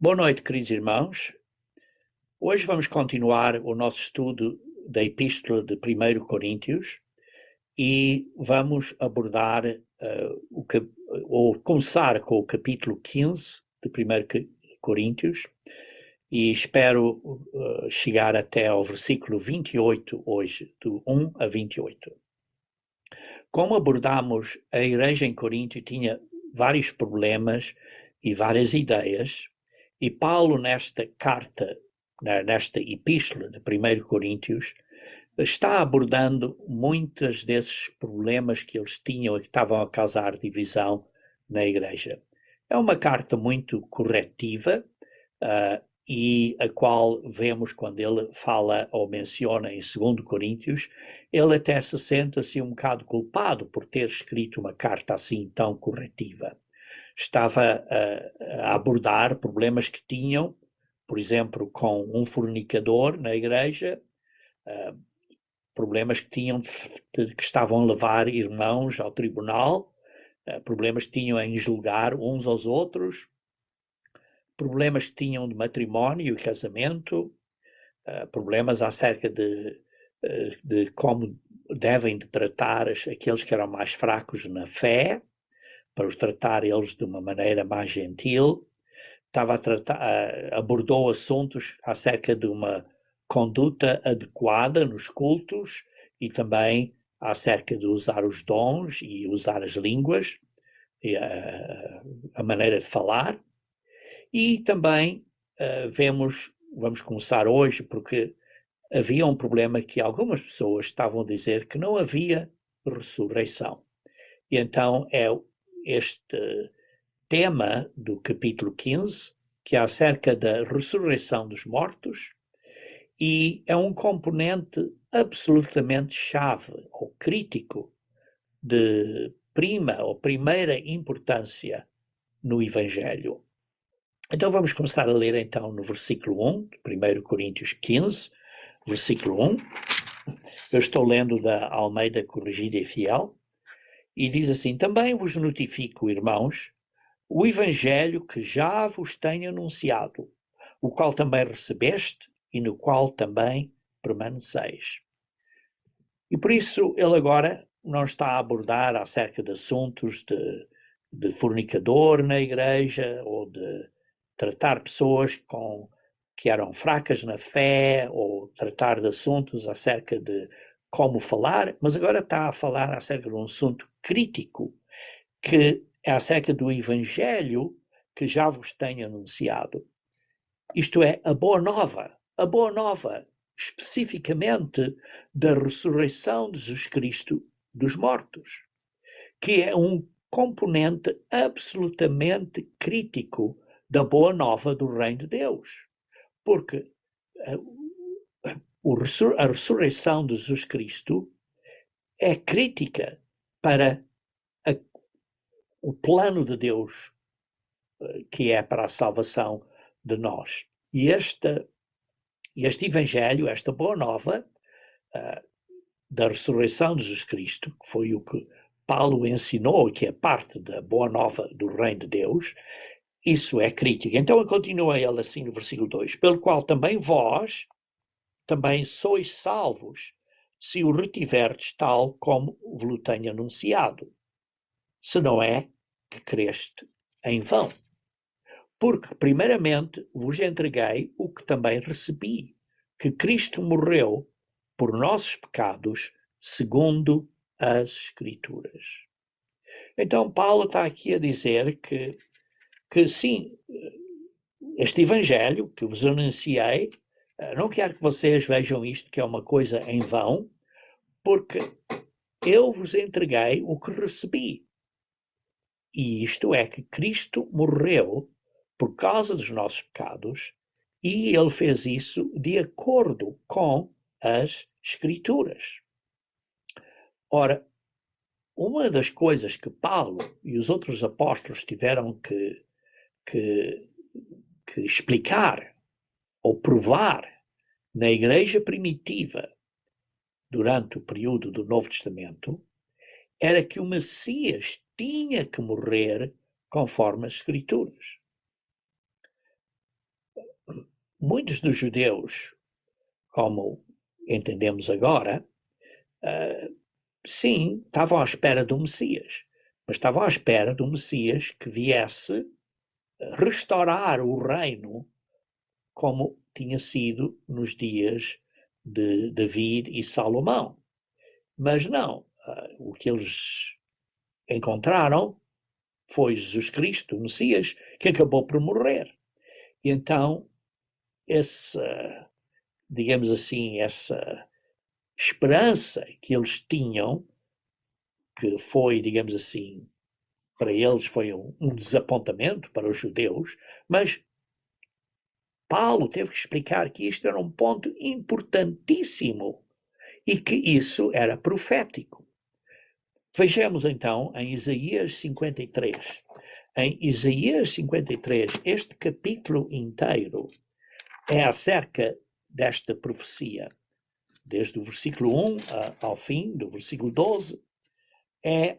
Boa noite, queridos irmãos. Hoje vamos continuar o nosso estudo da Epístola de 1 Coríntios e vamos abordar, ou começar com o capítulo 15 de 1 Coríntios e espero chegar até ao versículo 28 hoje, do 1 a 28. Como abordamos, a igreja em Corinto tinha vários problemas e várias ideias, e Paulo nesta carta, nesta epístola de 1 Coríntios, está abordando muitos desses problemas que eles tinham e que estavam a causar divisão na igreja. É uma carta muito corretiva, e a qual vemos quando ele fala ou menciona em 2 Coríntios, ele até se sente assim um bocado culpado por ter escrito uma carta assim tão corretiva. Estava a abordar problemas que tinham, por exemplo, com um fornicador na igreja, problemas que tinham, que estavam a levar irmãos ao tribunal, problemas que tinham em julgar uns aos outros, problemas que tinham de matrimónio e casamento, problemas acerca de como devem de tratar aqueles que eram mais fracos na fé, para os tratar eles de uma maneira mais gentil. Abordou assuntos acerca de uma conduta adequada nos cultos e também acerca de usar os dons e usar as línguas, e a maneira de falar. E também vamos começar hoje, porque havia um problema que algumas pessoas estavam a dizer que não havia ressurreição. E então é este tema do capítulo 15, que é acerca da ressurreição dos mortos, e é um componente absolutamente chave ou crítico de primeira importância no Evangelho. Então vamos começar a ler então no versículo 1, de 1 Coríntios 15, versículo 1. Eu estou lendo da Almeida Corrigida e Fiel, e diz assim: também vos notifico, irmãos, o Evangelho que já vos tenho anunciado, o qual também recebeste e no qual também permaneceis. E por isso ele agora não está a abordar acerca de assuntos de fornicador na igreja, ou de tratar pessoas que eram fracas na fé, ou tratar de assuntos acerca de como falar, mas agora está a falar acerca de um assunto crítico, que é acerca do Evangelho que já vos tenho anunciado. Isto é, a boa nova especificamente da ressurreição de Jesus Cristo dos mortos, que é um componente absolutamente crítico da boa nova do reino de Deus. Porque a ressurreição de Jesus Cristo é crítica para o plano de Deus, que é para a salvação de nós. E este Evangelho, esta boa nova da ressurreição de Jesus Cristo, que foi o que Paulo ensinou, que é parte da boa nova do reino de Deus, isso é crítico. Então continua ele assim no versículo 2, pelo qual também vós também sois salvos, se o retiverdes tal como vos tenho anunciado, se não é que creste em vão. Porque, primeiramente, vos entreguei o que também recebi, que Cristo morreu por nossos pecados, segundo as Escrituras. Então, Paulo está aqui a dizer que sim, este Evangelho que vos anunciei, não quero que vocês vejam isto que é uma coisa em vão, porque eu vos entreguei o que recebi. E isto é que Cristo morreu por causa dos nossos pecados, e ele fez isso de acordo com as Escrituras. Ora, uma das coisas que Paulo e os outros apóstolos tiveram que explicar ou provar na igreja primitiva durante o período do Novo Testamento era que o Messias tinha que morrer conforme as Escrituras. muitos dos judeus, como entendemos agora, sim, estavam à espera do Messias, mas estavam à espera do Messias que viesse restaurar o reino como tinha sido nos dias de David e Salomão. Mas não, o que eles encontraram foi Jesus Cristo, o Messias, que acabou por morrer. E então, digamos assim, essa esperança que eles tinham, que foi, digamos assim, para eles foi um desapontamento para os judeus, mas Paulo teve que explicar que isto era um ponto importantíssimo e que isso era profético. Vejamos então em Isaías 53. Em Isaías 53, este capítulo inteiro é acerca desta profecia. Desde o versículo 1 ao fim, do versículo 12, é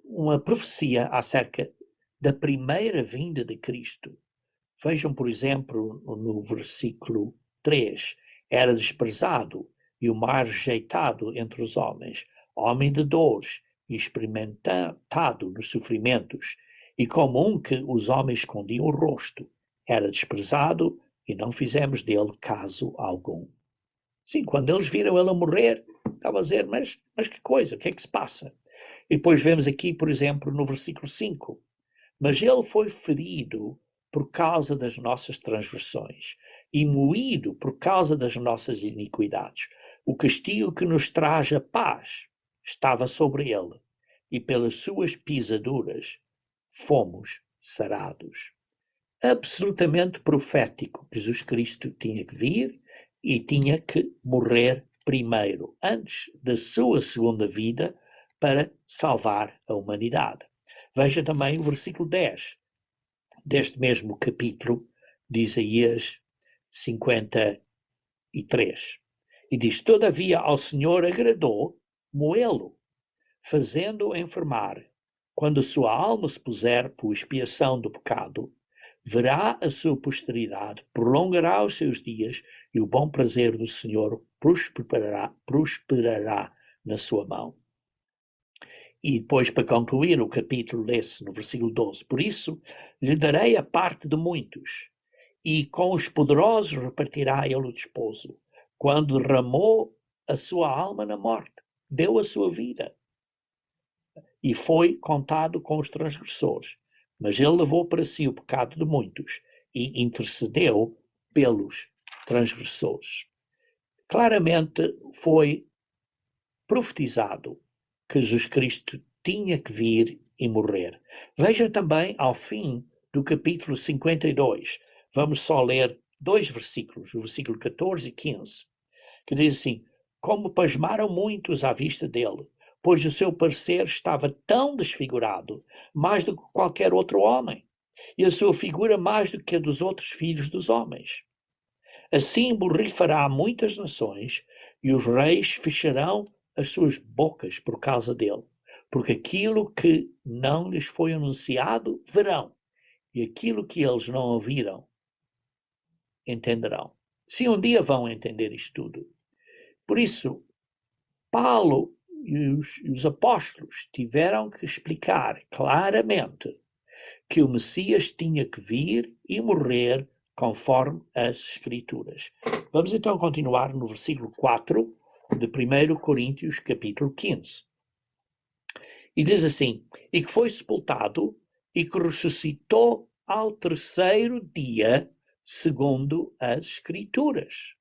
uma profecia acerca da primeira vinda de Cristo. Vejam, por exemplo, no versículo 3, era desprezado e o mais rejeitado entre os homens, homem de dores e experimentado nos sofrimentos, e como um que os homens escondiam o rosto, era desprezado e não fizemos dele caso algum. Sim, quando eles viram ele a morrer, estava a dizer, mas que coisa, o que é que se passa? E depois vemos aqui, por exemplo, no versículo 5, mas ele foi ferido por causa das nossas transgressões e moído por causa das nossas iniquidades. O castigo que nos traz a paz estava sobre ele, e pelas suas pisaduras fomos sarados. Absolutamente profético. Jesus Cristo tinha que vir e tinha que morrer primeiro, antes da sua segunda vida, para salvar a humanidade. Veja também o versículo 10 deste mesmo capítulo de Isaías 53. E diz: todavia ao Senhor agradou moê-lo, fazendo-o enfermar. Quando a sua alma se puser por expiação do pecado, verá a sua posteridade, prolongará os seus dias, e o bom prazer do Senhor prosperará na sua mão. E depois, para concluir o capítulo, lê-se no versículo 12: por isso lhe darei a parte de muitos, e com os poderosos repartirá ele o desposo, quando derramou a sua alma na morte, deu a sua vida, e foi contado com os transgressores. Mas ele levou para si o pecado de muitos, e intercedeu pelos transgressores. Claramente foi profetizado que Jesus Cristo tinha que vir e morrer. Veja também ao fim do capítulo 52, vamos só ler 2 versículos, o versículo 14 e 15, que diz assim: como pasmaram muitos à vista dele, pois o seu parecer estava tão desfigurado, mais do que qualquer outro homem, e a sua figura mais do que a dos outros filhos dos homens. Assim borrifará muitas nações, e os reis fecharão as suas bocas por causa dele, porque aquilo que não lhes foi anunciado verão, e aquilo que eles não ouviram entenderão. Se um dia vão entender isto tudo. Por isso, Paulo e os apóstolos tiveram que explicar claramente que o Messias tinha que vir e morrer conforme as Escrituras. Vamos então continuar no versículo 4 de 1 Coríntios capítulo 15. E diz assim: e que foi sepultado e que ressuscitou ao terceiro dia, segundo as Escrituras.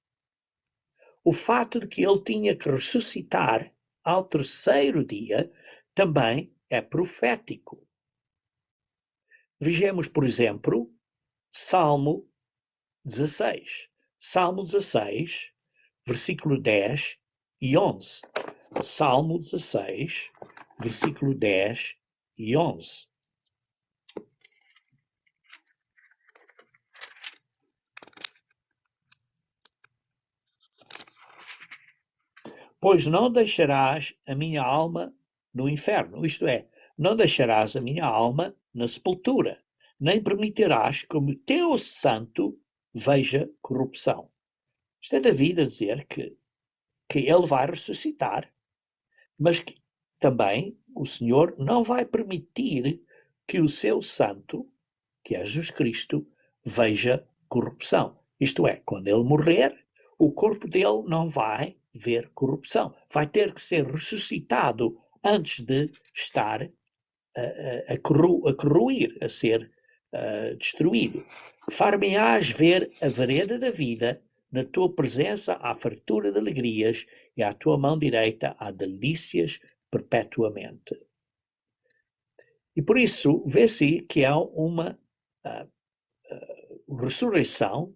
O fato de que ele tinha que ressuscitar ao terceiro dia também é profético. Vejamos, por exemplo, Salmo 16. Salmo 16, versículo 10 e 11. Salmo 16, versículo 10 e 11. Pois não deixarás a minha alma no inferno, isto é, não deixarás a minha alma na sepultura, nem permitirás que o teu santo veja corrupção. Isto é David a dizer que ele vai ressuscitar, mas que também o Senhor não vai permitir que o seu santo, que é Jesus Cristo, veja corrupção. Isto é, quando ele morrer, o corpo dele não vai ver corrupção. Vai ter que ser ressuscitado antes de estar a corroir, a ser destruído. Far-me-ás ver a vereda da vida, na tua presença há fartura de alegrias, e à tua mão direita há delícias perpetuamente. E por isso vê-se que há uma ressurreição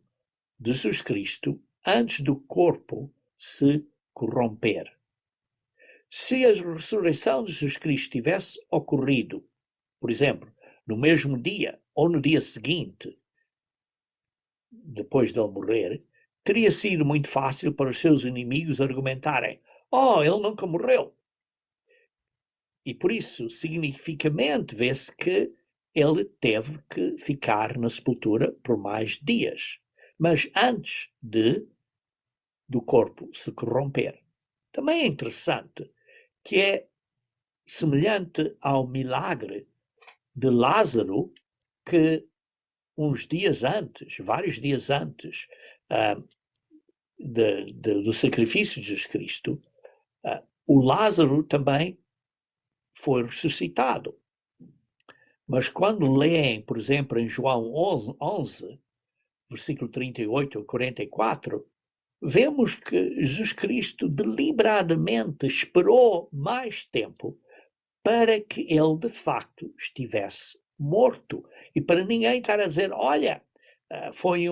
de Jesus Cristo antes do corpo se corromper. Se a ressurreição de Jesus Cristo tivesse ocorrido, por exemplo, no mesmo dia ou no dia seguinte, depois de ele morrer, teria sido muito fácil para os seus inimigos argumentarem: oh, ele nunca morreu. E por isso, significativamente, vê-se que ele teve que ficar na sepultura por mais dias, mas antes do corpo se corromper. Também é interessante que é semelhante ao milagre de Lázaro, que uns dias antes, vários dias antes do sacrifício de Jesus Cristo, o Lázaro também foi ressuscitado. Mas quando leem, por exemplo, em João 11, versículo 38 a 44, vemos que Jesus Cristo deliberadamente esperou mais tempo para que ele de facto estivesse morto. E para ninguém estar a dizer: olha, foi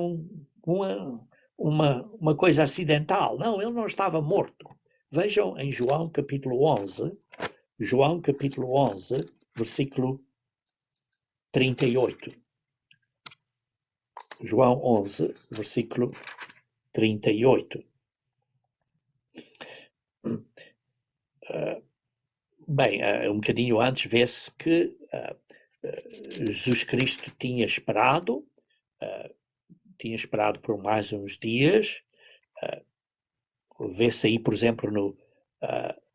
uma coisa acidental. Não, ele não estava morto. Vejam em João capítulo 11, versículo 38. João 11, versículo 38. Bem, um bocadinho antes vê-se que Jesus Cristo tinha esperado por mais uns dias. Vê-se aí, por exemplo,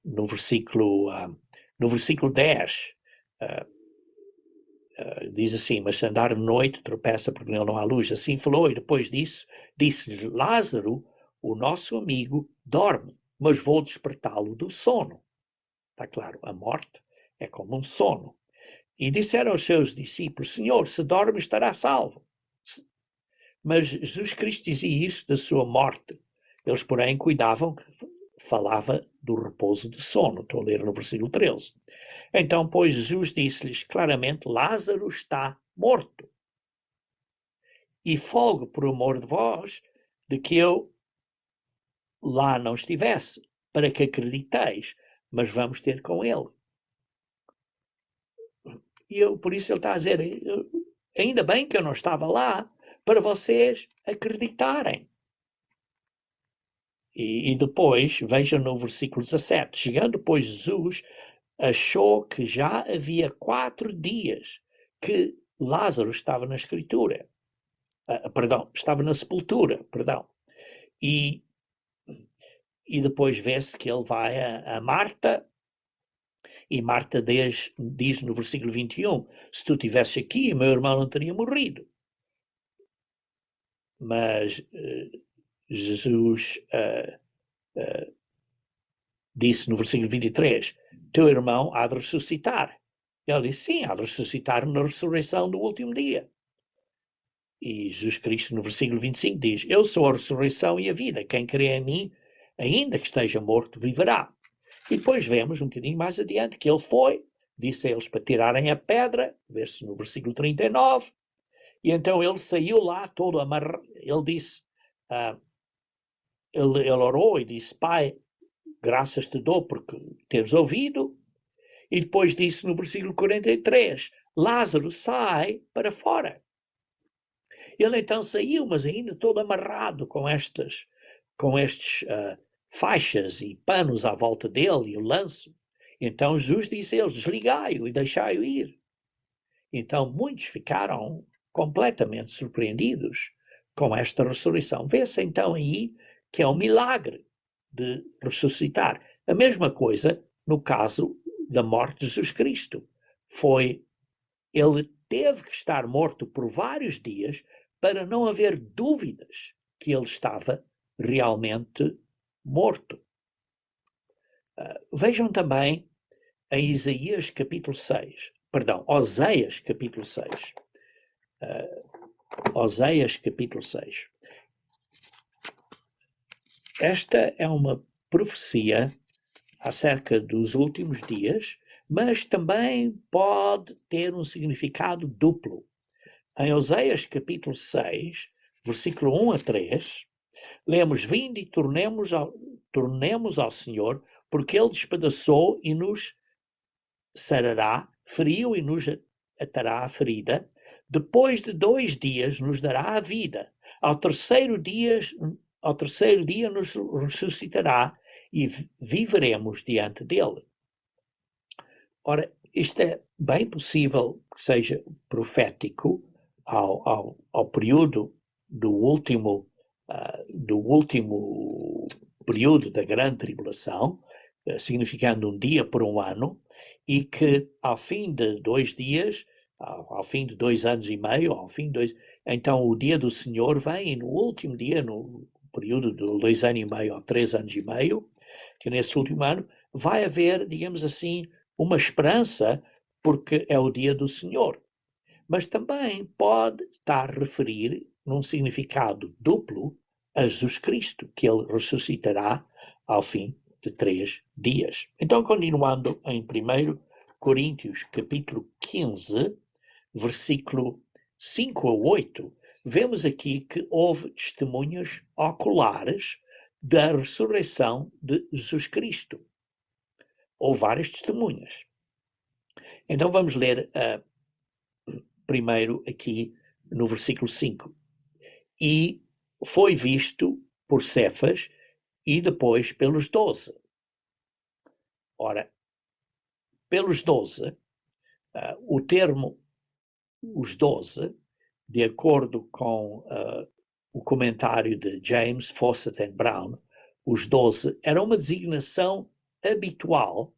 no versículo 10, diz assim: mas se andar de noite, tropeça porque nele não há luz. Assim falou, e depois disso, disse-lhe: Lázaro, o nosso amigo, dorme, mas vou despertá-lo do sono. Está claro, a morte é como um sono. E disseram aos seus discípulos: Senhor, se dorme, estará salvo. Mas Jesus Cristo dizia isso da sua morte. Eles, porém, cuidavam que falava do repouso de sono. Estou a ler no versículo 13. Então, pois, Jesus disse-lhes claramente: Lázaro está morto. E folgo por amor de vós de que eu lá não estivesse, para que acrediteis, mas vamos ter com ele. E por isso ele está a dizer: ainda bem que eu não estava lá, para vocês acreditarem. E depois, vejam no versículo 17, chegando pois Jesus, achou que já havia 4 dias que Lázaro estava na escritura, estava na sepultura, e depois vê-se que ele vai a Marta, e Marta diz no versículo 21, se tu estivesse aqui, meu irmão não teria morrido. Mas Jesus disse no versículo 23, teu irmão há de ressuscitar. Ele disse, sim, há de ressuscitar na ressurreição do último dia. E Jesus Cristo no versículo 25 diz, eu sou a ressurreição e a vida, quem crê em mim, ainda que esteja morto, viverá. E depois vemos um bocadinho mais adiante que ele foi, disse a eles para tirarem a pedra, vê-se no versículo 39, e então ele saiu lá todo amarrado, ele disse, ele orou e disse, Pai, graças te dou porque teres ouvido, e depois disse no versículo 43, Lázaro, sai para fora. Ele então saiu, mas ainda todo amarrado com estes faixas e panos à volta dele e o lanço. Então Jesus disse a eles, desligai-o e deixai-o ir. Então, muitos ficaram completamente surpreendidos com esta ressurreição. Vê-se então aí que é um milagre de ressuscitar. A mesma coisa no caso da morte de Jesus Cristo. Ele teve que estar morto por vários dias para não haver dúvidas que ele estava realmente morto. Vejam também em Isaías capítulo 6, perdão, Oséias capítulo 6. Oséias capítulo 6. Esta é uma profecia acerca dos últimos dias, mas também pode ter um significado duplo. Em Oséias capítulo 6, versículo 1 a 3, lemos: Vinde e tornemos ao Senhor, porque Ele despedaçou e nos sarará, feriu e nos atará a ferida. Depois de 2 dias nos dará a vida. Ao terceiro dia nos ressuscitará e viveremos diante dele. Ora, isto é bem possível que seja profético ao período do último período da grande tribulação, significando um dia por um ano, e que ao fim de 2 dias, ao fim de 2 anos e meio, então o dia do Senhor vem, e no último dia, no período de 2 anos e meio ou 3 anos e meio, que nesse último ano vai haver, digamos assim, uma esperança, porque é o dia do Senhor. Mas também pode estar a referir, num significado duplo, a Jesus Cristo, que ele ressuscitará ao fim de 3 dias. Então, continuando em 1 Coríntios capítulo 15, versículo 5 a 8, vemos aqui que houve testemunhas oculares da ressurreição de Jesus Cristo. Houve várias testemunhas. Então vamos ler primeiro aqui no versículo 5. E foi visto por Cefas e depois pelos 12. Ora, pelos 12, o termo os 12, de acordo com o comentário de James Fawcett and Brown, os 12 era uma designação habitual,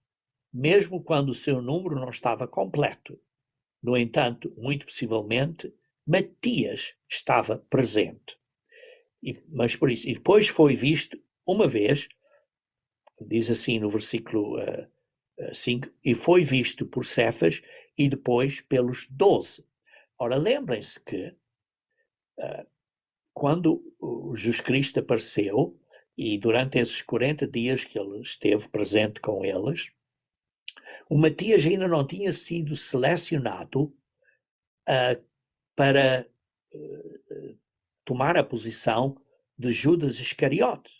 mesmo quando o seu número não estava completo. No entanto, muito possivelmente, Matias estava presente. Mas por isso, e depois foi visto uma vez, diz assim no versículo 5, e foi visto por Cefas e depois pelos 12. Ora, lembrem-se que quando Jesus Cristo apareceu, e durante esses 40 dias que ele esteve presente com eles, o Matias ainda não tinha sido selecionado para tomar a posição de Judas Iscariote.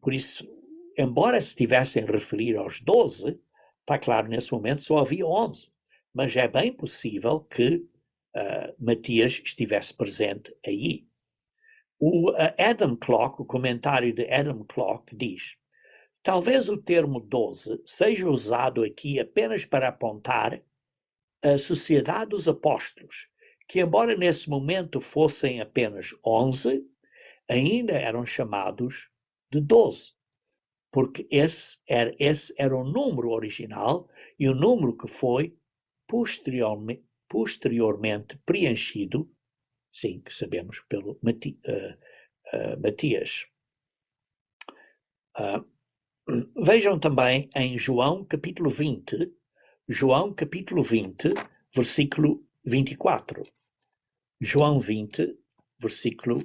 Por isso, embora se estivessem a referir aos 12, está claro, nesse momento só havia 11. Mas é bem possível que Matias estivesse presente aí. O Adam Clarke, o comentário de Adam Clarke, diz: talvez o termo 12 seja usado aqui apenas para apontar a sociedade dos apóstolos, que embora nesse momento fossem apenas 11, ainda eram chamados de 12, porque esse era o número original e o número que foi posteriormente preenchido, sim, que sabemos, pelo Matias. Vejam também em João capítulo 20, versículo 24. João 20, versículo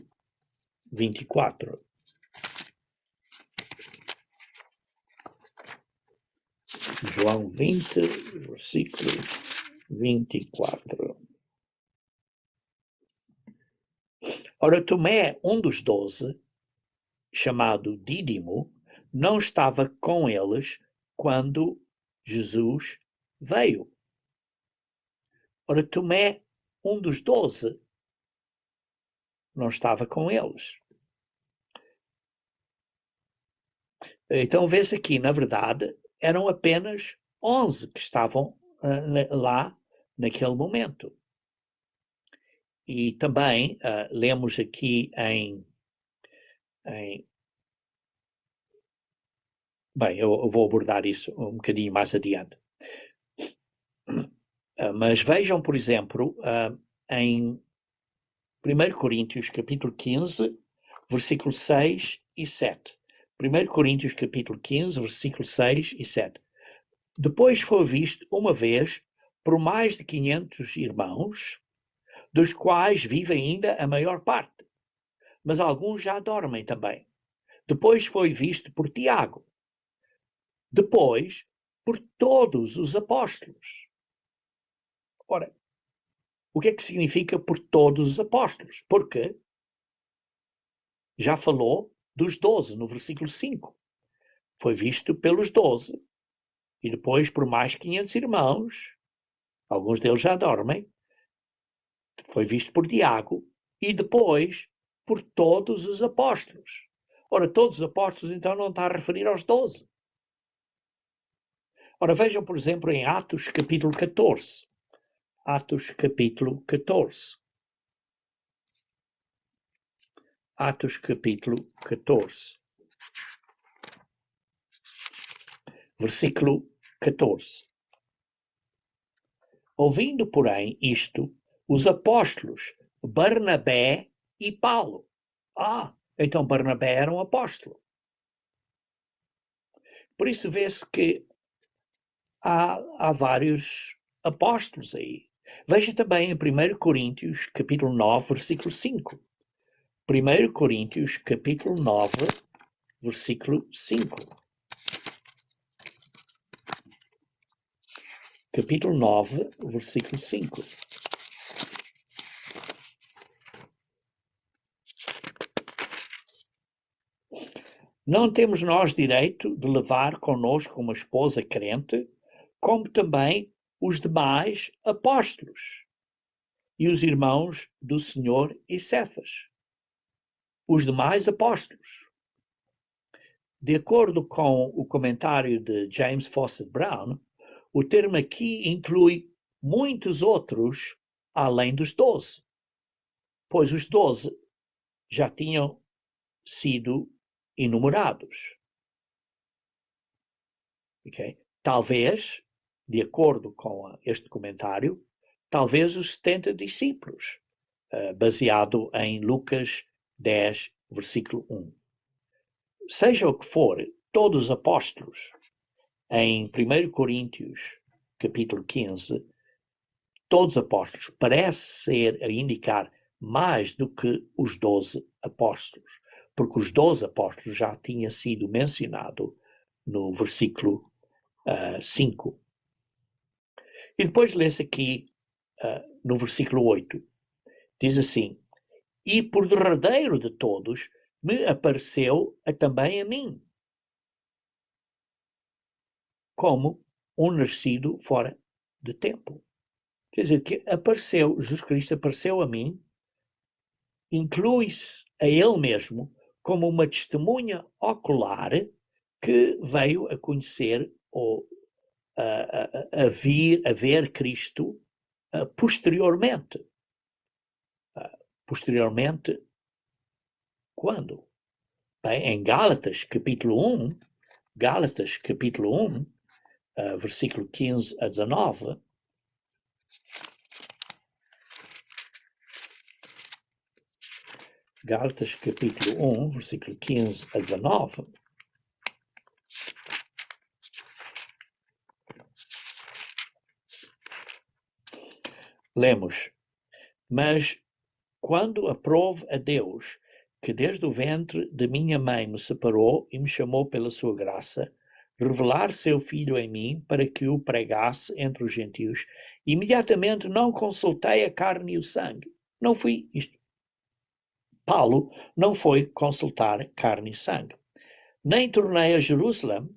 24. João 20, versículo 24. Ora, Tomé, um dos 12, chamado Dídimo, não estava com eles quando Jesus veio. Ora, Tomé, um dos 12, não estava com eles. Então, vê-se aqui, na verdade, eram apenas 11 que estavam lá naquele momento. E também lemos aqui bem, eu vou abordar isso um bocadinho mais adiante. Mas vejam, por exemplo, em 1 Coríntios capítulo 15, versículo 6 e 7. 1 Coríntios capítulo 15, versículo 6 e 7. Depois foi visto uma vez por mais de 500 irmãos, dos quais vive ainda a maior parte, mas alguns já dormem também. Depois foi visto por Tiago. Depois, por todos os apóstolos. Ora, o que é que significa por todos os apóstolos? Porque já falou dos 12 no versículo 5. Foi visto pelos 12. E depois por mais 500 irmãos, alguns deles já dormem. Foi visto por Tiago. E depois por todos os apóstolos. Ora, todos os apóstolos então não está a referir aos 12. Ora, vejam, por exemplo, em Atos capítulo 14. Atos capítulo 14. Atos capítulo 14. Versículo 14. Ouvindo, porém, isto, os apóstolos Barnabé e Paulo. Então Barnabé era um apóstolo. Por isso vê-se que há vários apóstolos aí. Veja também em 1 Coríntios, capítulo 9, versículo 5. 1 Coríntios, capítulo 9, versículo 5. Capítulo 9, versículo 5. Não temos nós direito de levar conosco uma esposa crente, como também os demais apóstolos e os irmãos do Senhor e Cefas. Os demais apóstolos. De acordo com o comentário de James Fawcett Brown, o termo aqui inclui muitos outros além dos 12, pois os 12 já tinham sido enumerados. Okay? Talvez, de acordo com este comentário, talvez os 70 discípulos, baseado em Lucas 10, versículo 1. Seja o que for, todos os apóstolos, em 1 Coríntios, capítulo 15, todos os apóstolos, parece ser a indicar mais do que os 12 apóstolos, porque os 12 apóstolos já tinha sido mencionado no versículo 5. E depois lê-se aqui no versículo 8, diz assim: e por derradeiro de todos me apareceu também a mim, como um nascido fora de tempo. Quer dizer, que apareceu, Jesus Cristo apareceu a mim, inclui-se a ele mesmo como uma testemunha ocular que veio a conhecer ou a ver Cristo posteriormente. Posteriormente, quando? Bem, em Gálatas capítulo 1, versículo 15 a 19, Gálatas capítulo 1, versículo 15 a 19, lemos: mas quando aprove a Deus, que desde o ventre de minha mãe me separou e me chamou pela sua graça, revelar seu Filho em mim para que o pregasse entre os gentios, imediatamente não consultei a carne e o sangue. Não fui isto. Paulo não foi consultar carne e sangue. Nem tornei a Jerusalém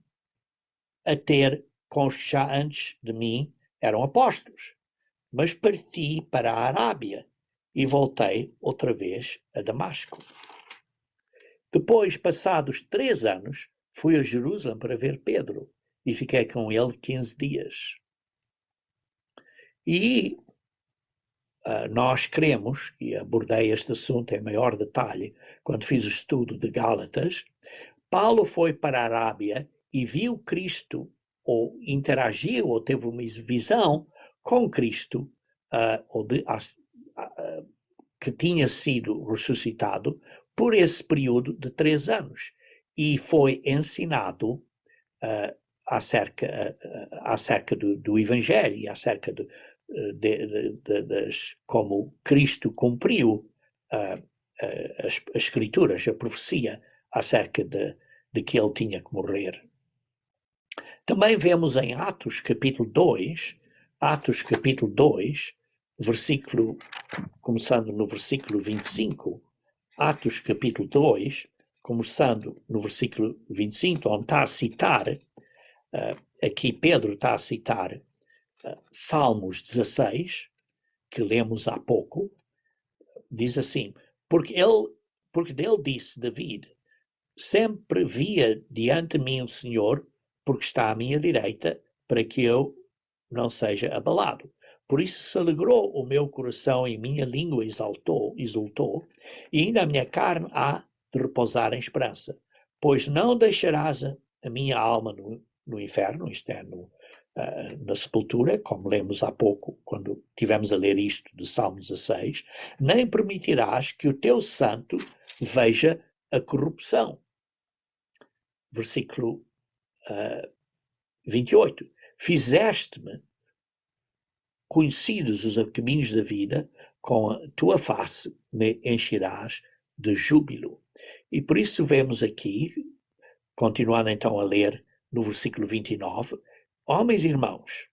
a ter com os que já antes de mim eram apóstolos, mas parti para a Arábia e voltei outra vez a Damasco. Depois, passados 3 anos, fui a Jerusalém para ver Pedro e fiquei com ele 15 dias. E nós cremos, e abordei este assunto em maior detalhe quando fiz o estudo de Gálatas, Paulo foi para a Arábia e viu Cristo, ou interagiu, ou teve uma visão com Cristo, que tinha sido ressuscitado por esse período de 3 anos. E foi ensinado acerca do Evangelho e acerca de como Cristo cumpriu as Escrituras, a profecia acerca de que ele tinha que morrer. Também vemos em Atos capítulo 2, começando no versículo 25, Atos capítulo 2, começando no versículo 25, onde está a citar, aqui Pedro está a citar Salmos 16, que lemos há pouco, diz assim, porque dele disse David, sempre via diante de mim o Senhor, porque está à minha direita, para que eu não seja abalado. Por isso se alegrou o meu coração e minha língua exultou, e ainda a minha carne há de repousar em esperança. Pois não deixarás a minha alma no inferno, isto é, na sepultura, como lemos há pouco, quando tivemos a ler isto de Salmo 16, nem permitirás que o teu santo veja a corrupção. Versículo 28. Fizeste-me conhecidos os caminhos da vida, com a tua face me encherás de júbilo. E por isso vemos aqui, continuando então a ler no versículo 29, homens e irmãos,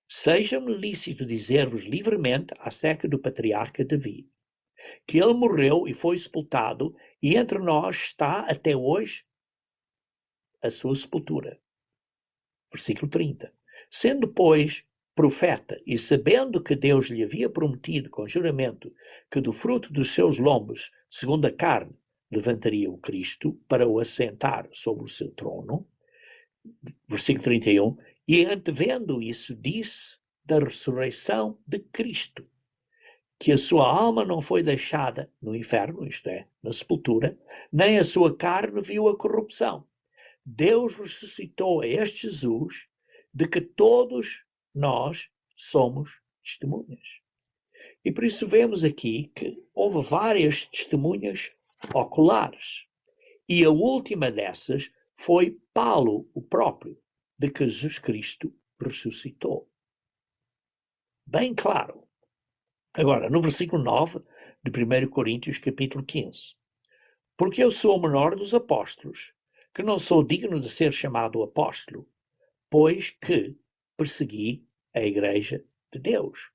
seja-me lícito dizer-vos livremente acerca do patriarca Davi, que ele morreu e foi sepultado, e entre nós está até hoje a sua sepultura. Versículo 30. Sendo, pois, profeta, e sabendo que Deus lhe havia prometido com juramento que do fruto dos seus lombos, segundo a carne, levantaria o Cristo para o assentar sobre o seu trono, versículo 31, e antevendo isso, disse da ressurreição de Cristo, que a sua alma não foi deixada no inferno, isto é, na sepultura, nem a sua carne viu a corrupção. Deus ressuscitou a este Jesus, de que todos nós somos testemunhas. E por isso vemos aqui que houve várias testemunhas oculares. E a última dessas foi Paulo, o próprio, de que Jesus Cristo ressuscitou. Bem claro. Agora, no versículo 9 de 1 Coríntios, capítulo 15. Porque eu sou o menor dos apóstolos, que não sou digno de ser chamado apóstolo, pois que persegui a igreja de Deus.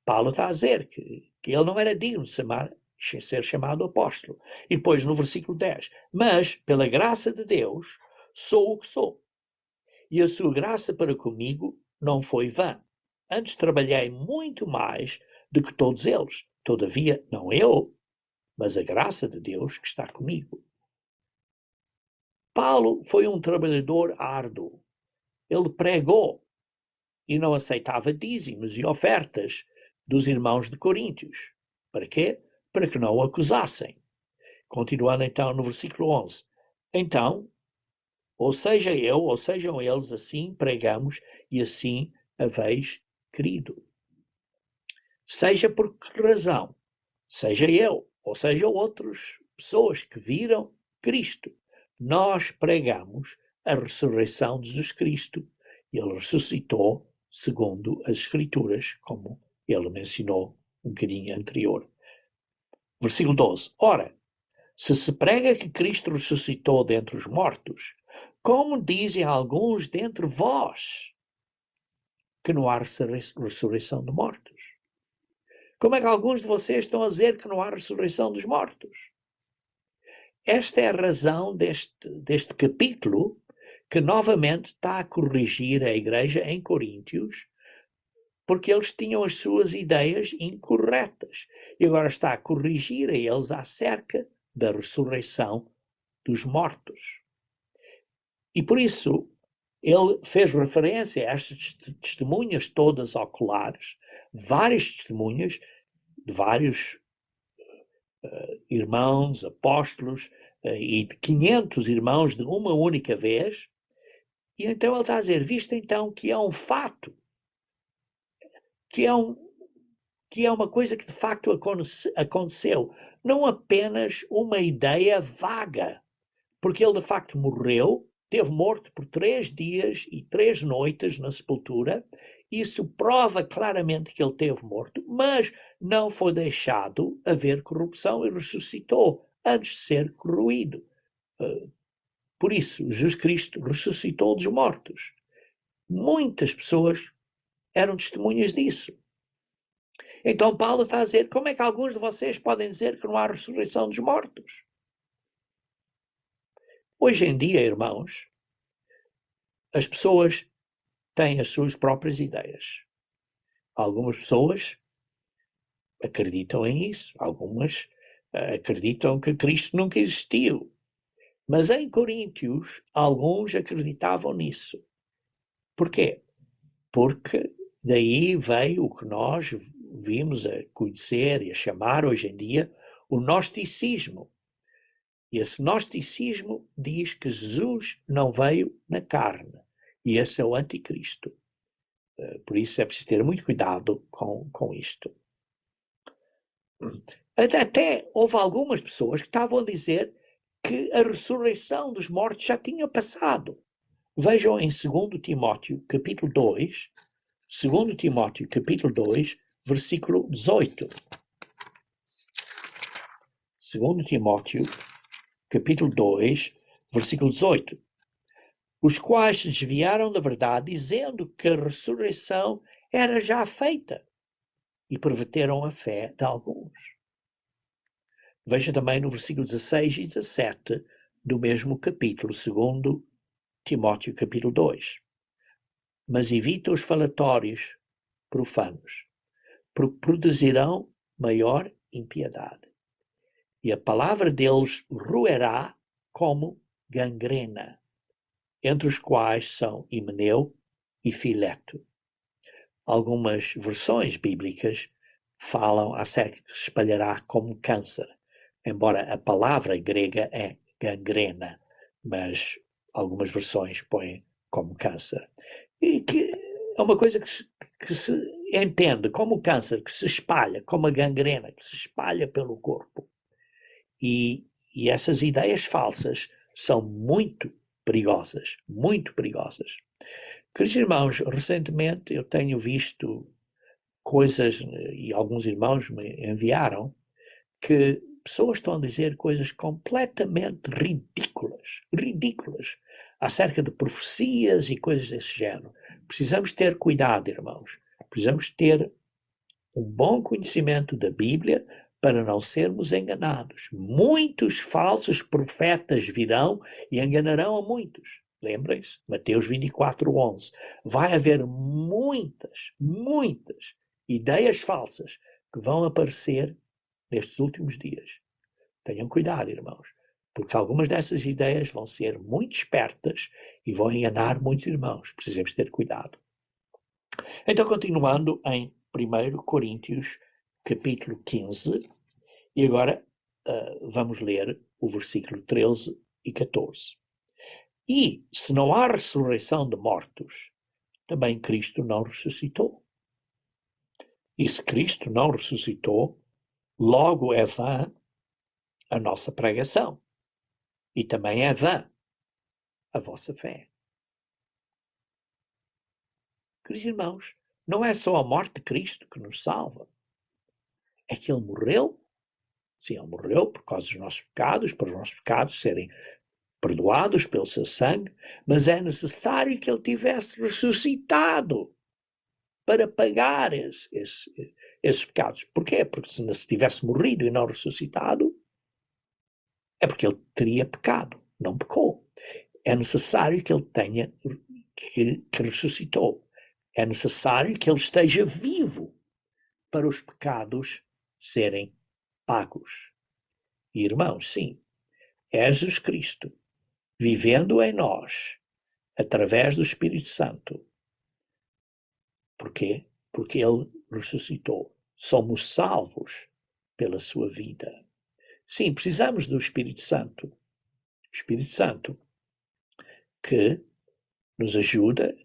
Paulo está a dizer que ele não era digno de ser chamado apóstolo. E depois no versículo 10, mas pela graça de Deus sou o que sou. E a sua graça para comigo não foi vã. Antes trabalhei muito mais do que todos eles. Todavia, não eu, mas a graça de Deus que está comigo. Paulo foi um trabalhador árduo. Ele pregou e não aceitava dízimos e ofertas dos irmãos de Coríntios. Para quê? Para que não o acusassem. Continuando então no versículo 11. Então, ou seja eu, ou sejam eles, assim pregamos e assim haveis querido. Seja por que razão, seja eu, ou seja outras pessoas que viram Cristo, nós pregamos a ressurreição de Jesus Cristo. Ele ressuscitou segundo as Escrituras, como ele mencionou um bocadinho anterior. Versículo 12. Ora, se prega que Cristo ressuscitou dentre os mortos, como dizem alguns dentre vós que não há ressurreição de mortos? Como é que alguns de vocês estão a dizer que não há ressurreição dos mortos? Esta é a razão deste capítulo que novamente está a corrigir a igreja em Coríntios, porque eles tinham as suas ideias incorretas. E agora está a corrigir a eles acerca da ressurreição dos mortos. E por isso ele fez referência a estas testemunhas todas oculares, vários testemunhos de vários irmãos, apóstolos, e de 500 irmãos de uma única vez. E então ele está a dizer, visto então que é um fato, que é uma coisa que de facto aconteceu, não apenas uma ideia vaga, porque ele de facto morreu, esteve morto por 3 dias e 3 noites na sepultura. Isso prova claramente que ele esteve morto, mas não foi deixado haver corrupção e ressuscitou antes de ser corroído. Por isso, Jesus Cristo ressuscitou dos mortos. Muitas pessoas eram testemunhas disso. Então Paulo está a dizer, como é que alguns de vocês podem dizer que não há ressurreição dos mortos? Hoje em dia, irmãos, as pessoas têm as suas próprias ideias. Algumas pessoas acreditam em isso, algumas acreditam que Cristo nunca existiu. Mas em Coríntios, alguns acreditavam nisso. Porquê? Porque daí veio o que nós vimos a conhecer e a chamar hoje em dia o gnosticismo. E esse gnosticismo diz que Jesus não veio na carne. E esse é o anticristo. Por isso é preciso ter muito cuidado com isto. Até houve algumas pessoas que estavam a dizer que a ressurreição dos mortos já tinha passado. Vejam em 2 Timóteo, capítulo 2, 2 Timóteo, capítulo 2, versículo 18. 2 Timóteo, capítulo 2, versículo 18. Os quais se desviaram da verdade, dizendo que a ressurreição era já feita, e perverteram a fé de alguns. Veja também no versículo 16 e 17 do mesmo capítulo, 2 Timóteo, capítulo 2. Mas evita os falatórios profanos, porque produzirão maior impiedade. E a palavra deles roerá como gangrena, entre os quais são Himeneu e Fileto. Algumas versões bíblicas falam acerca que se espalhará como câncer, embora a palavra grega é gangrena, mas algumas versões põem como câncer. E que é uma coisa que se entende como câncer, que se espalha, como a gangrena, que se espalha pelo corpo. E essas ideias falsas são muito perigosas, muito perigosas. Queridos irmãos, recentemente eu tenho visto coisas, e alguns irmãos me enviaram, que pessoas estão a dizer coisas completamente ridículas, acerca de profecias e coisas desse género. Precisamos ter cuidado, irmãos. Precisamos ter um bom conhecimento da Bíblia para não sermos enganados. Muitos falsos profetas virão e enganarão a muitos. Lembrem-se, Mateus 24:11. Vai haver muitas ideias falsas que vão aparecer nestes últimos dias. Tenham cuidado, irmãos, porque algumas dessas ideias vão ser muito espertas e vão enganar muitos irmãos. Precisamos ter cuidado. Então, continuando em 1 Coríntios, capítulo 15, e agora vamos ler o versículo 13 e 14. E, se não há ressurreição de mortos, também Cristo não ressuscitou. E se Cristo não ressuscitou, logo é vã a nossa pregação. E também é vã a vossa fé. Queridos irmãos, não é só a morte de Cristo que nos salva. É que Ele morreu. Sim, Ele morreu por causa dos nossos pecados, para os nossos pecados serem perdoados pelo seu sangue, mas é necessário que Ele tivesse ressuscitado para pagar esses pecados. Porquê? Porque se tivesse morrido e não ressuscitado, é porque Ele teria pecado, não pecou. É necessário que Ele tenha, que ressuscitou. É necessário que Ele esteja vivo para os pecados serem pagos. E, irmãos, sim, é Jesus Cristo vivendo em nós através do Espírito Santo. Porquê? porque ele ressuscitou. Somos salvos pela sua vida. Sim, precisamos do Espírito Santo. O Espírito Santo que nos ajuda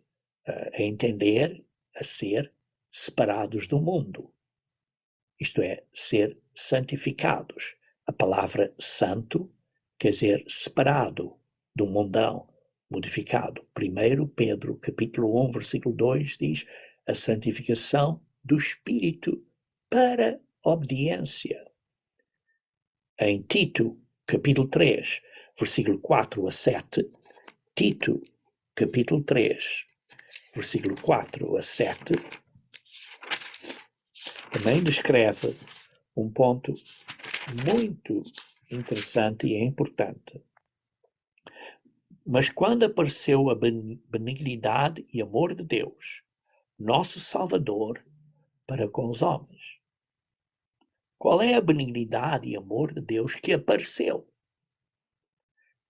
a entender, a ser separados do mundo. Isto é, ser santificados. A palavra santo quer dizer separado do mundão, modificado. 1 Pedro, capítulo 1, versículo 2, diz a santificação do Espírito para obediência. Em Tito, capítulo 3, versículo 4 a 7, Tito, capítulo 3, versículo 4 a 7, também descreve um ponto muito interessante e importante. Mas quando apareceu a benignidade e amor de Deus, nosso Salvador, para com os homens. Qual é a benignidade e amor de Deus que apareceu?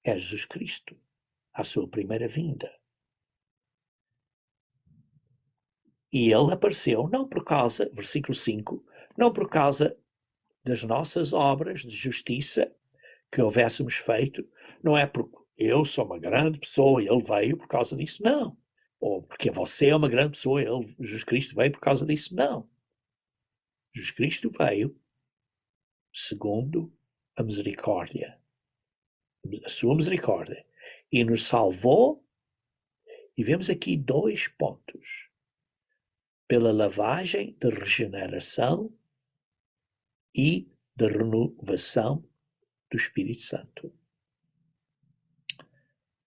É Jesus Cristo, a sua primeira vinda. E ele apareceu não por causa, versículo 5, não por causa das nossas obras de justiça que houvéssemos feito, não é porque eu sou uma grande pessoa e ele veio por causa disso, não. Ou porque você é uma grande pessoa e Jesus Cristo veio por causa disso, não. Jesus Cristo veio segundo a misericórdia, a sua misericórdia, e nos salvou, e vemos aqui 2 pontos. Pela lavagem de regeneração e de renovação do Espírito Santo.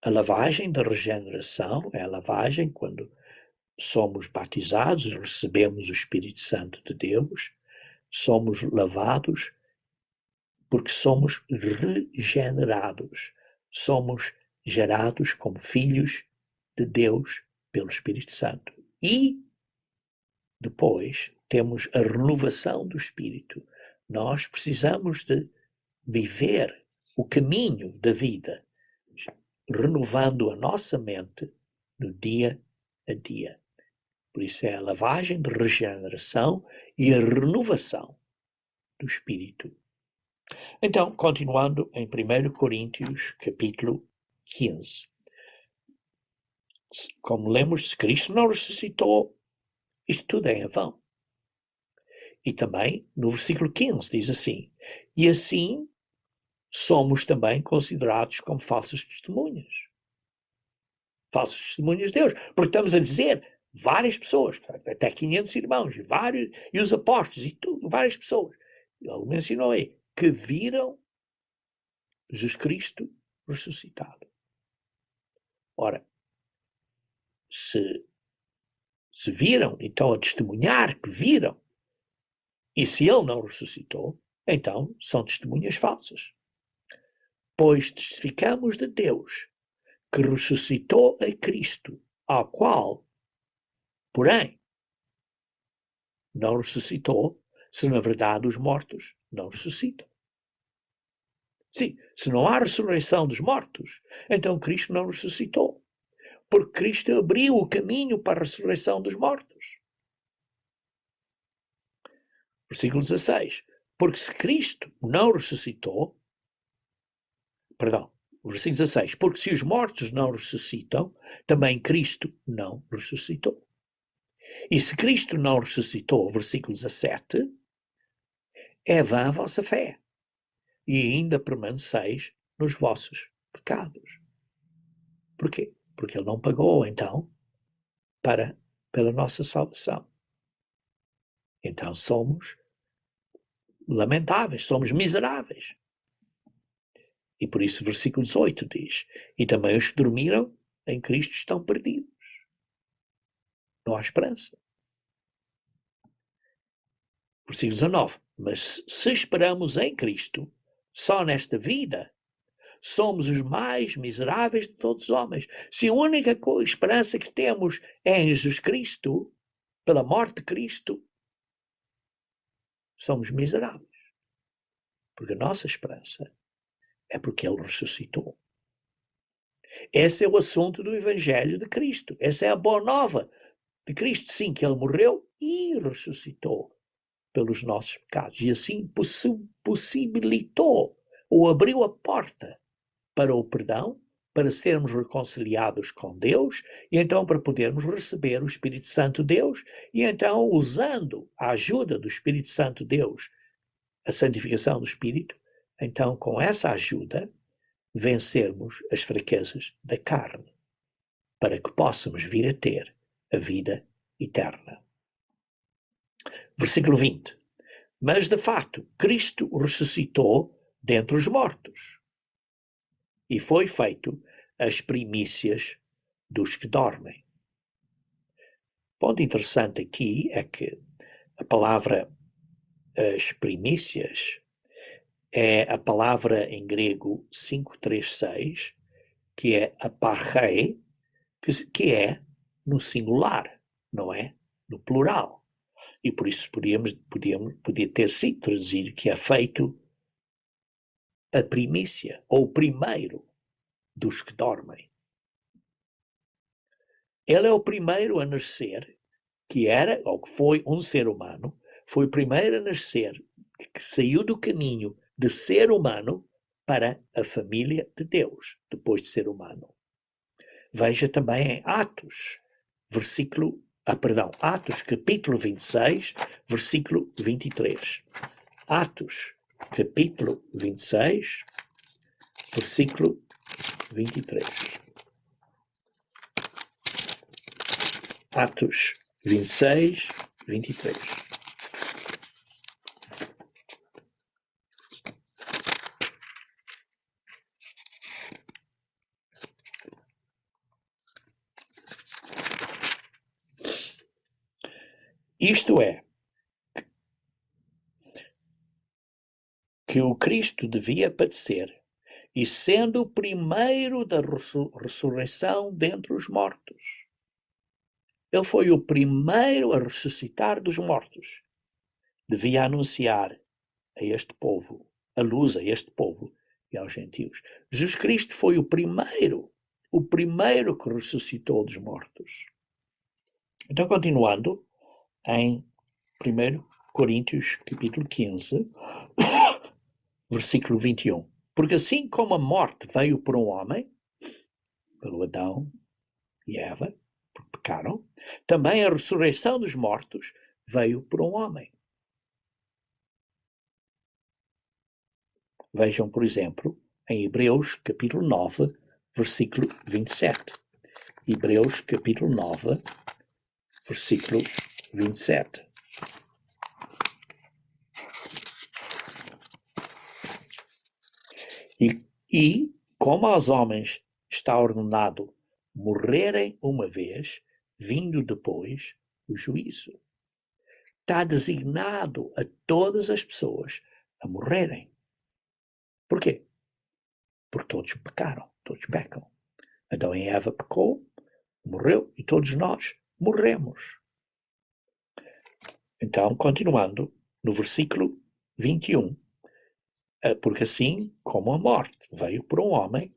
A lavagem da regeneração é a lavagem quando somos batizados, recebemos o Espírito Santo de Deus, somos lavados porque somos regenerados, somos gerados como filhos de Deus pelo Espírito Santo. E depois temos a renovação do Espírito. Nós precisamos de viver o caminho da vida, renovando a nossa mente no dia a dia. Por isso é a lavagem de regeneração e a renovação do Espírito. Então, continuando em 1 Coríntios, capítulo 15. Como lemos, se Cristo não ressuscitou, isto tudo é em vão. E também, no versículo 15, diz assim, e assim somos também considerados como falsas testemunhas. Falsas testemunhas de Deus. Porque estamos a dizer, várias pessoas, até 500 irmãos, e os apóstolos, e tudo, várias pessoas. Ele mencionou aí, que viram Jesus Cristo ressuscitado. Ora, se viram, então a testemunhar que viram, e se ele não ressuscitou, então são testemunhas falsas. Pois testificamos de Deus que ressuscitou a Cristo, ao qual, porém, não ressuscitou, se na verdade os mortos não ressuscitam. Sim, se não há ressurreição dos mortos, então Cristo não ressuscitou. Porque Cristo abriu o caminho para a ressurreição dos mortos. Versículo 16. Porque se Cristo não ressuscitou, versículo 16. Porque se os mortos não ressuscitam, também Cristo não ressuscitou. E se Cristo não ressuscitou, versículo 17, é vã a vossa fé, e ainda permaneceis nos vossos pecados. Porquê? Porque ele não pagou, então, pela nossa salvação. Então somos lamentáveis, somos miseráveis. E por isso o versículo 18 diz, e também os que dormiram em Cristo estão perdidos. Não há esperança. Versículo 19, mas se esperamos em Cristo, só nesta vida, somos os mais miseráveis de todos os homens. Se a única esperança que temos é em Jesus Cristo, pela morte de Cristo, somos miseráveis. Porque a nossa esperança é porque ele ressuscitou. Esse é o assunto do Evangelho de Cristo. Essa é a boa nova de Cristo. Sim, que ele morreu e ressuscitou pelos nossos pecados. E assim possibilitou ou abriu a porta para o perdão, para sermos reconciliados com Deus, e então para podermos receber o Espírito Santo Deus, e então, usando a ajuda do Espírito Santo Deus, a santificação do Espírito, então, com essa ajuda, vencermos as fraquezas da carne, para que possamos vir a ter a vida eterna. Versículo 20. Mas, de fato, Cristo ressuscitou dentre os mortos e foi feito as primícias dos que dormem. Ponto interessante aqui é que a palavra as primícias é a palavra em grego 536, que é aparchei, que é no singular, não é no plural. E por isso podia ter sido traduzido que é feito a primícia, ou o primeiro dos que dormem. Ele é o primeiro a nascer, que era, ou que foi um ser humano, foi o primeiro a nascer, que saiu do caminho de ser humano para a família de Deus, depois de ser humano. Veja também em Atos, Atos capítulo 26, versículo 23. Atos capítulo 26, versículo 23. Atos 26, 23. Isto é, que o Cristo devia padecer, e sendo o primeiro da ressurreição dentre os mortos. Ele foi o primeiro a ressuscitar dos mortos. Devia anunciar a este povo, a luz a este povo e aos gentios. Jesus Cristo foi o primeiro que ressuscitou dos mortos. Então, continuando, em 1 Coríntios capítulo 15, versículo 21. Porque assim como a morte veio por um homem, pelo Adão e Eva, porque pecaram, também a ressurreição dos mortos veio por um homem. Vejam, por exemplo, em Hebreus capítulo 9, versículo 27. Hebreus capítulo 9, versículo 27. E como aos homens está ordenado morrerem uma vez, vindo depois o juízo. Está designado a todas as pessoas a morrerem. Por quê? Porque todos pecaram, todos pecam. Adão e Eva pecou, morreu, e todos nós morremos. Então, continuando, no versículo 21, porque assim como a morte veio por um homem,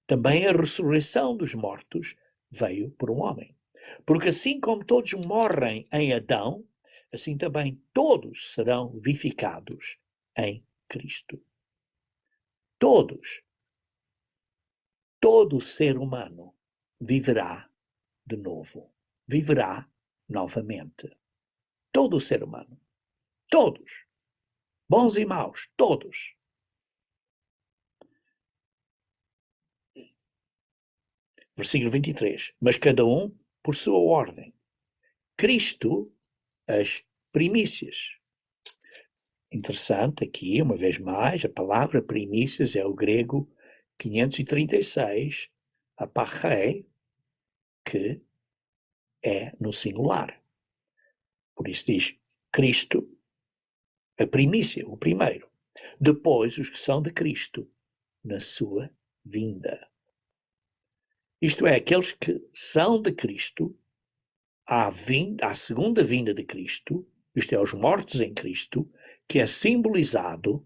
também a ressurreição dos mortos veio por um homem. Porque assim como todos morrem em Adão, assim também todos serão vivificados em Cristo. Todos. Todo ser humano viverá de novo. Viverá novamente. Todo ser humano. Todos. Bons e maus. Todos. Versículo 23. Mas cada um por sua ordem. Cristo, as primícias. Interessante aqui, uma vez mais, a palavra primícias é o grego 536, aparchei, que é no singular. Por isso diz Cristo, a primícia, o primeiro. Depois os que são de Cristo, na sua vinda. Isto é, aqueles que são de Cristo, à segunda vinda de Cristo, isto é, os mortos em Cristo, que é simbolizado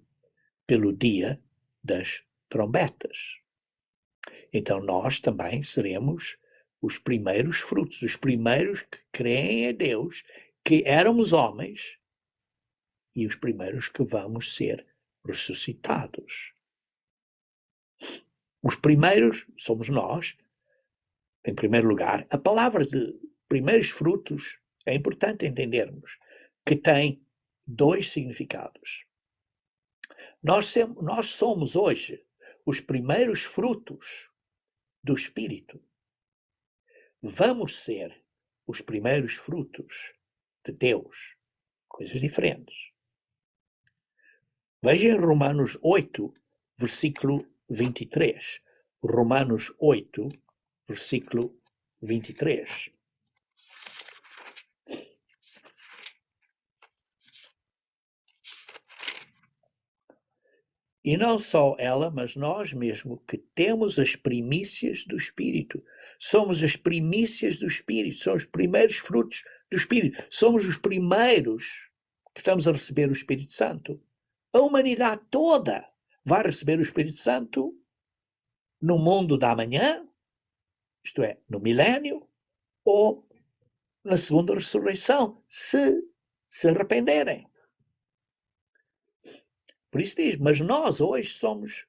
pelo dia das trombetas. Então nós também seremos os primeiros frutos, os primeiros que creem a Deus que éramos homens e os primeiros que vamos ser ressuscitados. Os primeiros somos nós, em primeiro lugar. A palavra de primeiros frutos é importante entendermos que tem dois significados. Nós somos hoje os primeiros frutos do Espírito. Vamos ser os primeiros frutos de Deus. Coisas diferentes. Veja em Romanos 8, versículo 23. Romanos 8, versículo 23. E não só ela, mas nós mesmo, que temos as primícias do Espírito. Somos as primícias do Espírito, somos os primeiros frutos do Espírito. Somos os primeiros que estamos a receber o Espírito Santo. A humanidade toda vai receber o Espírito Santo no mundo da manhã, isto é, no milénio, ou na segunda ressurreição, se arrependerem. Por isso diz, mas nós hoje somos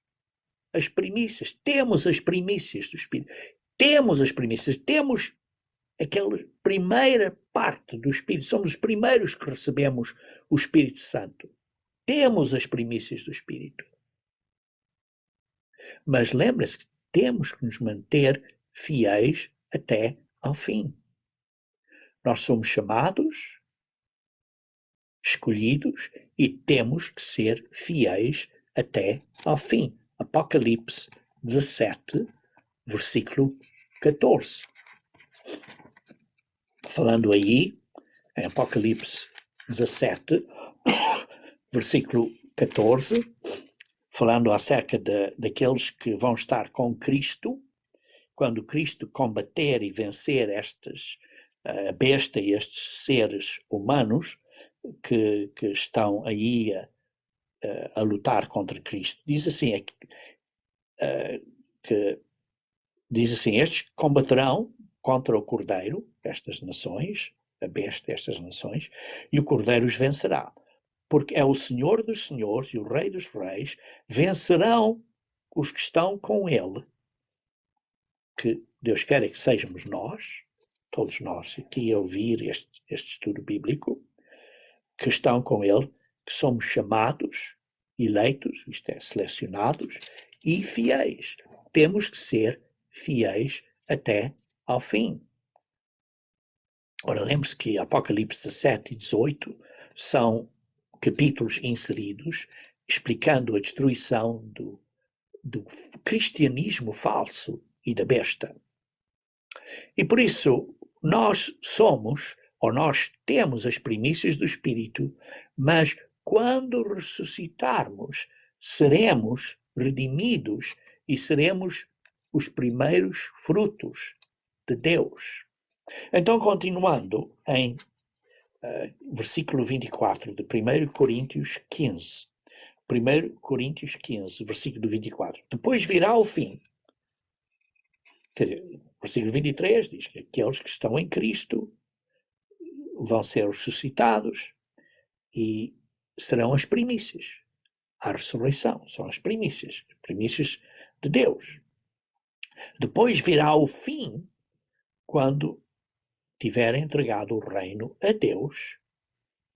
as primícias, temos as primícias do Espírito, temos as primícias, temos aquela primeira parte do Espírito, somos os primeiros que recebemos o Espírito Santo, temos as primícias do Espírito. Mas lembre-se que temos que nos manter fiéis até ao fim. Nós somos chamados, escolhidos e temos que ser fiéis até ao fim. Apocalipse 17, versículo 14. Falando aí, em Apocalipse 17, versículo 14, falando acerca daqueles que vão estar com Cristo, quando Cristo combater e vencer a besta e estes seres humanos que estão aí a lutar contra Cristo. Diz assim, diz assim, estes combaterão contra o Cordeiro, estas nações, a besta, estas nações, e o Cordeiro os vencerá. Porque é o Senhor dos senhores e o Rei dos reis, vencerão os que estão com ele, que Deus quer que sejamos nós, todos nós aqui a ouvir este estudo bíblico, que estão com ele, que somos chamados, eleitos, isto é, selecionados, e fiéis. Temos que ser fiéis até ao fim. Ora, lembre-se que Apocalipse 17 e 18 são capítulos inseridos explicando a destruição do cristianismo falso e da besta. E por isso nós somos, ou nós temos as primícias do Espírito, mas quando ressuscitarmos, seremos redimidos e seremos os primeiros frutos de Deus. Então, continuando em versículo 24 de 1 Coríntios 15. 1 Coríntios 15, versículo 24. Depois virá o fim. Quer dizer, versículo 23 diz que aqueles que estão em Cristo vão ser ressuscitados e serão as primícias. A ressurreição são as primícias de Deus. Depois virá o fim, quando tiver entregado o reino a Deus,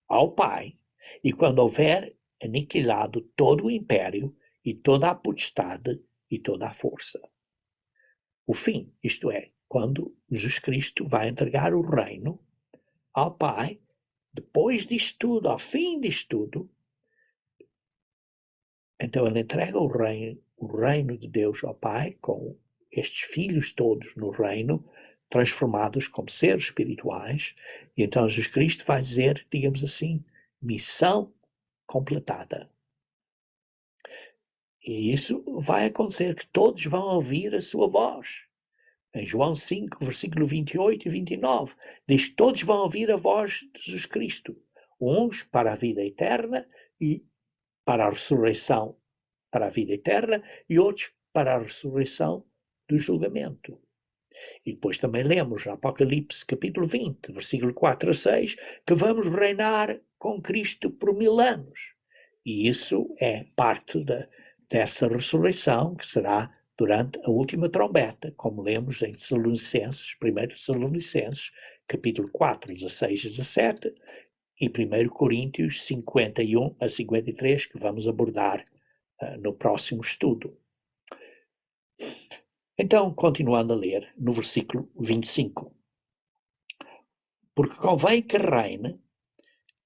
ao Pai, e quando houver aniquilado todo o império e toda a potestade e toda a força. O fim, isto é, quando Jesus Cristo vai entregar o reino ao Pai, depois disto tudo, ao fim disto tudo, então ele entrega o reino de Deus ao Pai, com estes filhos todos no reino, transformados como seres espirituais, e então Jesus Cristo vai dizer, digamos assim, missão completada. E isso vai acontecer, que todos vão ouvir a sua voz. Em João 5, versículo 28 e 29, diz que todos vão ouvir a voz de Jesus Cristo, uns para a vida eterna e para a ressurreição, para a vida eterna, e outros para a ressurreição do julgamento. E depois também lemos no Apocalipse capítulo 20, versículo 4 a 6, que vamos reinar com Cristo por 1000 anos. E isso é parte dessa ressurreição que será durante a última trombeta, como lemos em Tessalonicenses, 1 Tessalonicenses, capítulo 4, 16 a 17, e 1 Coríntios 51 a 53, que vamos abordar no próximo estudo. Então, continuando a ler, no versículo 25. Porque convém que reine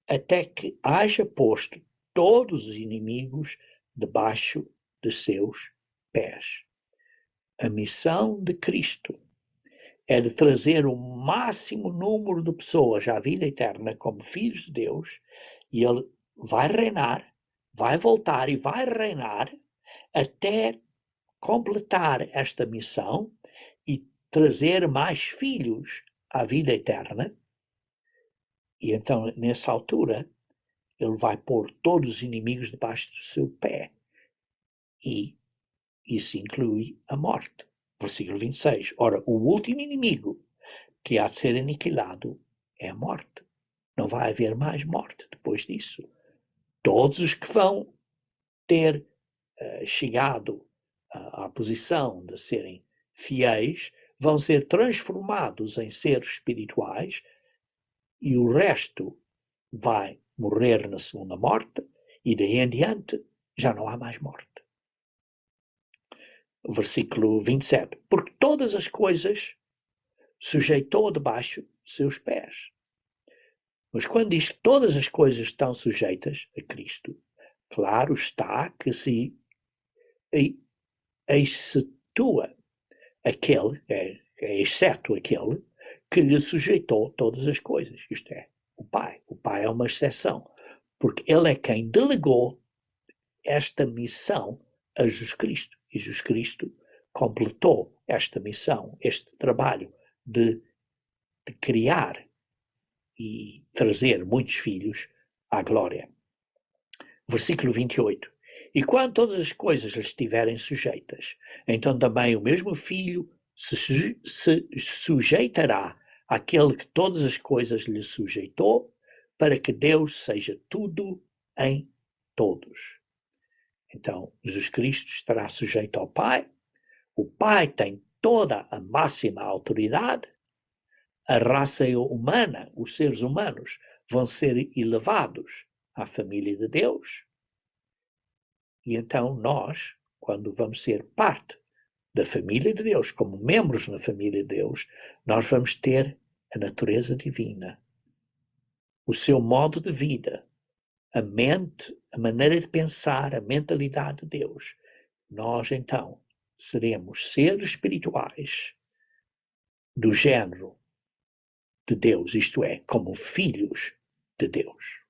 até que haja posto todos os inimigos debaixo de seus pés. A missão de Cristo é de trazer o máximo número de pessoas à vida eterna como filhos de Deus, e Ele vai reinar, vai voltar e vai reinar até completar esta missão e trazer mais filhos à vida eterna. E então, nessa altura, ele vai pôr todos os inimigos debaixo do seu pé. E isso inclui a morte. Versículo 26. Ora, o último inimigo que há de ser aniquilado é a morte. Não vai haver mais morte depois disso. Todos os que vão ter chegado à posição de serem fiéis vão ser transformados em seres espirituais, e o resto vai morrer na segunda morte, e daí em diante já não há mais morte. Versículo 27. Porque todas as coisas sujeitou debaixo de seus pés. Mas quando diz que todas as coisas estão sujeitas a Cristo, claro está que se excetua aquele, exceto aquele que lhe sujeitou todas as coisas, isto é, o Pai. O Pai é uma exceção, porque ele é quem delegou esta missão a Jesus Cristo. E Jesus Cristo completou esta missão, este trabalho de criar e trazer muitos filhos à glória. Versículo 28. E quando todas as coisas lhe estiverem sujeitas, então também o mesmo Filho se sujeitará àquele que todas as coisas lhe sujeitou, para que Deus seja tudo em todos. Então, Jesus Cristo estará sujeito ao Pai, o Pai tem toda a máxima autoridade, a raça humana, os seres humanos, vão ser elevados à família de Deus, e então nós, quando vamos ser parte da família de Deus, como membros na família de Deus, nós vamos ter a natureza divina, o seu modo de vida, a mente, a maneira de pensar, a mentalidade de Deus. Nós, então, seremos seres espirituais do género de Deus, isto é, como filhos de Deus.